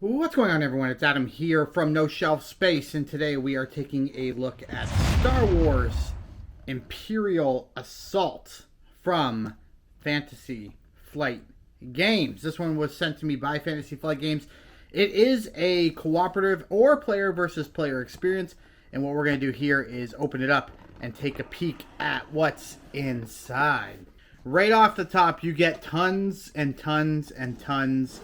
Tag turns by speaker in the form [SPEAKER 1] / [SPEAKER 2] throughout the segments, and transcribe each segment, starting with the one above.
[SPEAKER 1] What's going on, everyone? It's Adam here from No Shelf Space, and today we are taking a look at Star Wars Imperial Assault from Fantasy Flight Games. This one was sent to me by Fantasy Flight Games. It is a cooperative or player versus player experience, and what we're going to do here is open it up and take a peek at what's inside. Right off the top, you get tons and tons and tons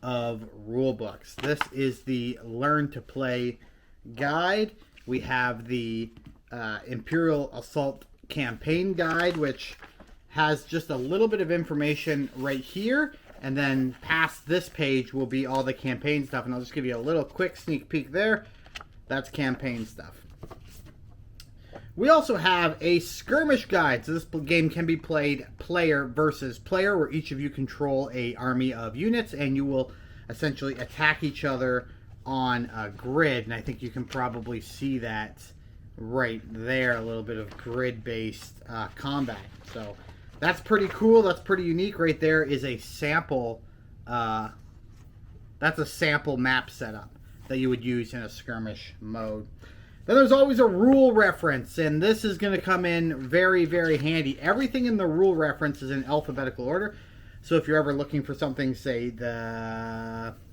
[SPEAKER 1] of rule books. This is the Learn to Play guide. We have the Imperial Assault campaign guide, which has just a little bit of information right here, and then past this page will be all the campaign stuff, and I'll just give you a little quick sneak peek there. That's campaign stuff. We also have a skirmish guide. So this game can be played player versus player, where each of you control a army of units, and you will essentially attack each other on a grid. And I think you can probably see that right there, a little bit of grid-based combat. So that's pretty cool. That's pretty unique. Right there is a sample. That's a sample map setup that you would use in a skirmish mode. Then there's always a rule reference, and this is going to come in very, very handy. Everything in the rule reference is in alphabetical order. So if you're ever looking for something, say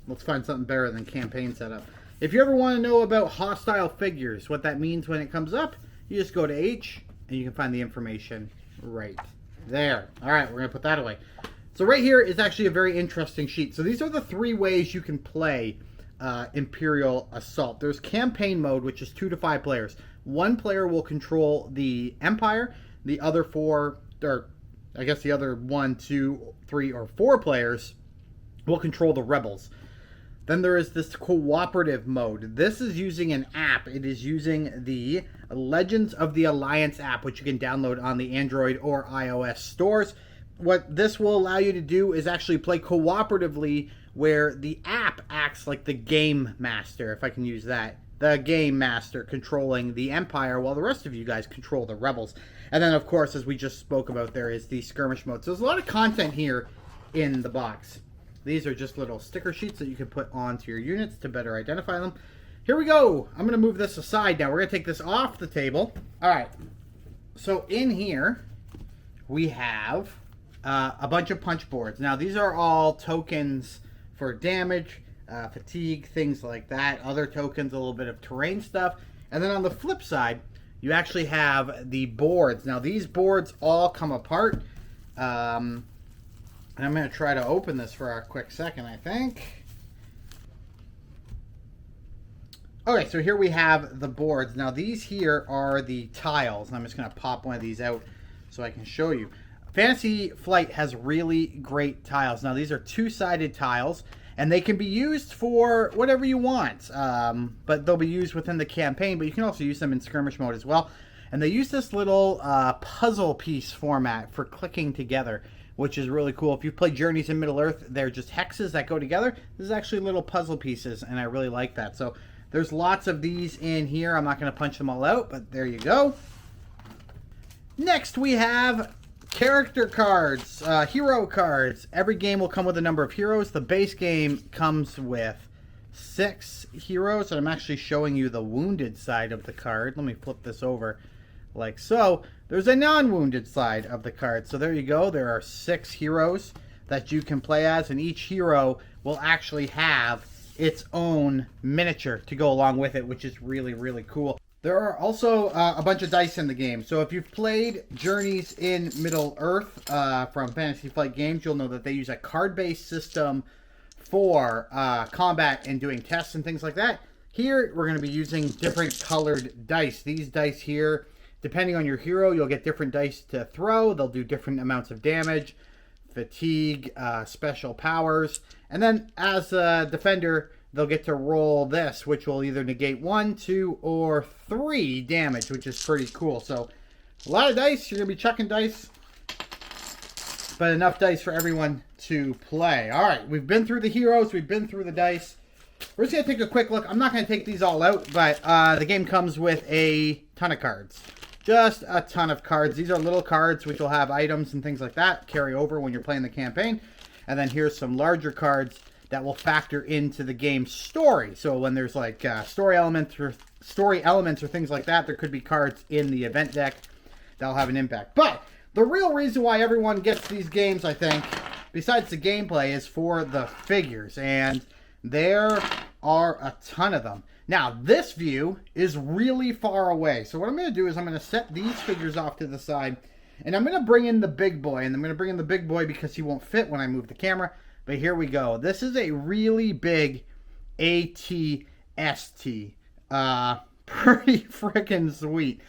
[SPEAKER 1] let's find something better than campaign setup. If you ever want to know about hostile figures, what that means when it comes up, you just go to H, and you can find the information right there. All right, we're going to put that away. So right here is actually a very interesting sheet. So these are the three ways you can play Imperial Assault. There's campaign mode, which is 2 to 5 players. One player will control the Empire. The other four, or I guess the other 1, 2, 3, or 4 players will control the rebels. Then there is this cooperative mode. This is using an app. It is using the Legends of the Alliance app, which you can download on the Android or iOS stores. What this will allow you to do is actually play cooperatively, where the app acts like the game master, if I can use that. The game master controlling the Empire, while the rest of you guys control the rebels. And then, of course, as we just spoke about, there is the skirmish mode. So there's a lot of content here in the box. These are just little sticker sheets that you can put onto your units to better identify them. Here we go. I'm going to move this aside now. We're going to take this off the table. All right. So in here, we have a bunch of punch boards. Now, these are all tokens for damage, fatigue, things like that. Other tokens, a little bit of terrain stuff. And then on the flip side, you actually have the boards. Now, these boards all come apart. And I'm going to try to open this for a quick second, I think. Okay, so here we have the boards. Now, these here are the tiles. And I'm just going to pop one of these out so I can show you. Fantasy Flight has really great tiles. Now, these are two-sided tiles, and they can be used for whatever you want. But they'll be used within the campaign, but you can also use them in skirmish mode as well. And they use this little puzzle piece format for clicking together, which is really cool. If you play Journeys in Middle-earth, they're just hexes that go together. This is actually little puzzle pieces, and I really like that. So there's lots of these in here. I'm not going to punch them all out, but there you go. Next, we have character cards, hero cards. Every game will come with a number of heroes. The base game comes with 6 heroes, and I'm actually showing you the wounded side of the card. Let me flip this over like so. There's a non-wounded side of the card. So there you go. There are 6 heroes that you can play as, and each hero will actually have its own miniature to go along with it, which is really, really cool. There are also a bunch of dice in the game. So if you've played Journeys in Middle-earth from Fantasy Flight Games, you'll know that they use a card-based system for combat and doing tests and things like that. Here, we're going to be using different colored dice. These dice here, depending on your hero, you'll get different dice to throw. They'll do different amounts of damage, fatigue, special powers. And then as a defender, they'll get to roll this, which will either negate 1, 2, or 3 damage, which is pretty cool. So a lot of dice. You're going to be chucking dice, but enough dice for everyone to play. All right, we've been through the heroes. We've been through the dice. We're just going to take a quick look. I'm not going to take these all out, but the game comes with a ton of cards. Just a ton of cards. These are little cards which will have items and things like that carry over when you're playing the campaign. And then here's some larger cards that will factor into the game's story. So when there's like story elements or things like that, there could be cards in the event deck that'll have an impact. But the real reason why everyone gets these games, I think, besides the gameplay, is for the figures. And there are a ton of them. Now, this view is really far away. So what I'm going to do is I'm going to set these figures off to the side. And I'm going to bring in the big boy. And I'm going to bring in the big boy because he won't fit when I move the camera. But here we go. This is a really big ATST. Pretty freaking sweet.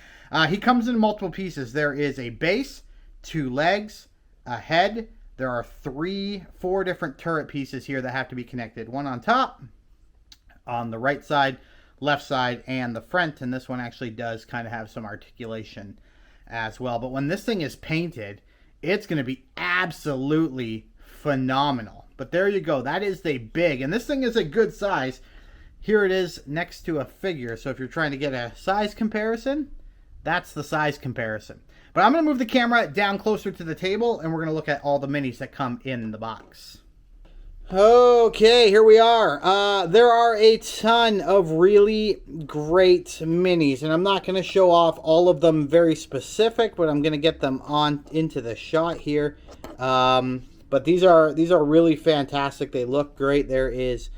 [SPEAKER 1] He comes in multiple pieces. There is a base, 2 legs, a head. There are 4 different turret pieces here that have to be connected. One on top, on the right side, left side, and the front. And this one actually does kind of have some articulation as well. But when this thing is painted, it's going to be absolutely phenomenal. But there you go. That is the big. And this thing is a good size. Here it is next to a figure. So if you're trying to get a size comparison, that's the size comparison. But I'm going to move the camera down closer to the table, and we're going to look at all the minis that come in the box. Okay, here we are. There are a ton of really great minis, and I'm not going to show off all of them very specific, but I'm going to get them on into the shot here. But these are really fantastic. They look great. There is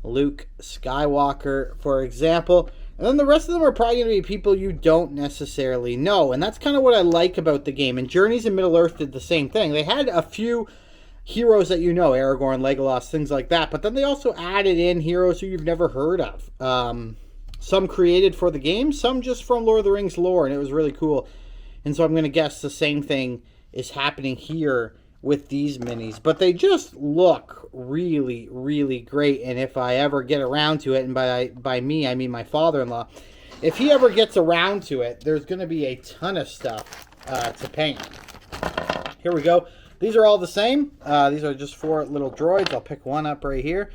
[SPEAKER 1] Luke Skywalker, for example. And then the rest of them are probably going to be people you don't necessarily know. And that's kind of what I like about the game. And Journeys in Middle-earth did the same thing. They had a few heroes that you know, Aragorn, Legolas, things like that. But then they also added in heroes who you've never heard of. Some created for the game, some just from Lord of the Rings lore. And it was really cool. And so I'm going to guess the same thing is happening here with these minis. But they just look really, really great. And if I ever get around to it, and by me, I mean my father-in-law, if he ever gets around to it, there's going to be a ton of stuff to paint. Here we go. These are all the same. These are just 4 little droids. I'll pick one up right here.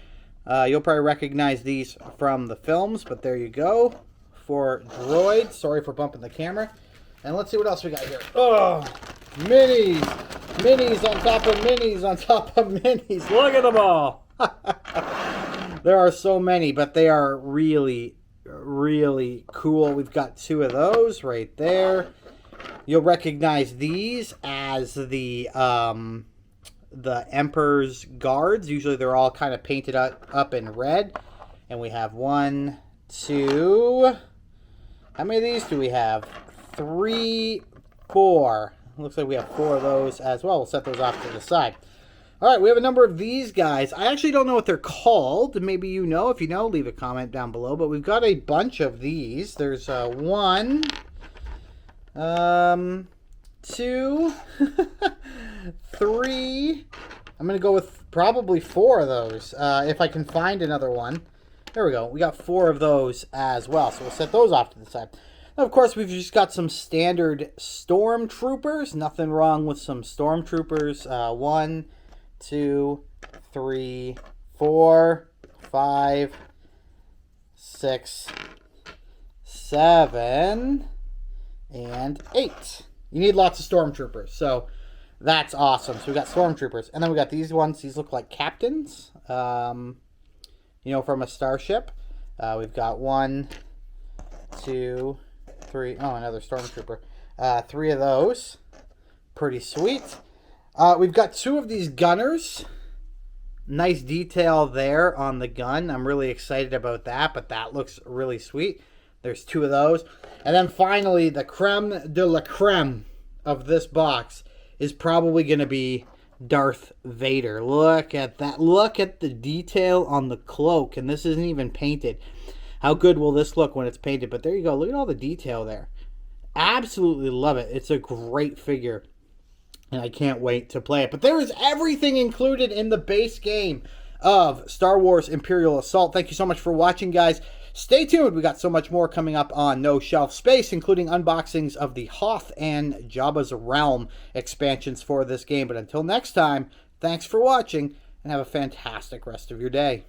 [SPEAKER 1] You'll probably recognize these from the films, but there you go. 4 droids. Sorry for bumping the camera. And let's see what else we got here. Oh, minis. Minis on top of minis on top of minis. Look at them all. There are so many, but they are really, really cool. We've got 2 of those right there. You'll recognize these as the Emperor's guards. Usually they're all kind of painted up in red. And we have 1, 2. How many of these do we have? 3, 4. Looks like we have 4 of those as well. We'll set those off to the side. All right, we have a number of these guys. I actually don't know what they're called. Maybe you know. If you know, leave a comment down below. But we've got a bunch of these. There's 1, 2, 3. I'm going to go with probably 4 of those if I can find another one. There we go. We got 4 of those as well. So we'll set those off to the side. Of course, we've just got some standard stormtroopers. Nothing wrong with some stormtroopers. 1, 2, 3, 4, 5, 6, 7, and 8. You need lots of stormtroopers, so that's awesome. So we got stormtroopers, and then we got these ones. These look like captains, you know, from a starship. We've got 1, 2, 3. Oh, another stormtrooper. 3 of those. Pretty sweet. We've got 2 of these gunners. Nice detail there on the gun. I'm really excited about that, but that looks really sweet. There's 2 of those. And then finally, the creme de la creme of this box is probably going to be Darth Vader. Look at that. Look at the detail on the cloak. And this isn't even painted. How good will this look when it's painted? But there you go. Look at all the detail there. Absolutely love it. It's a great figure. And I can't wait to play it. But there is everything included in the base game of Star Wars Imperial Assault. Thank you so much for watching, guys. Stay tuned. We got so much more coming up on No Shelf Space, including unboxings of the Hoth and Jabba's Realm expansions for this game. But until next time, thanks for watching, and have a fantastic rest of your day.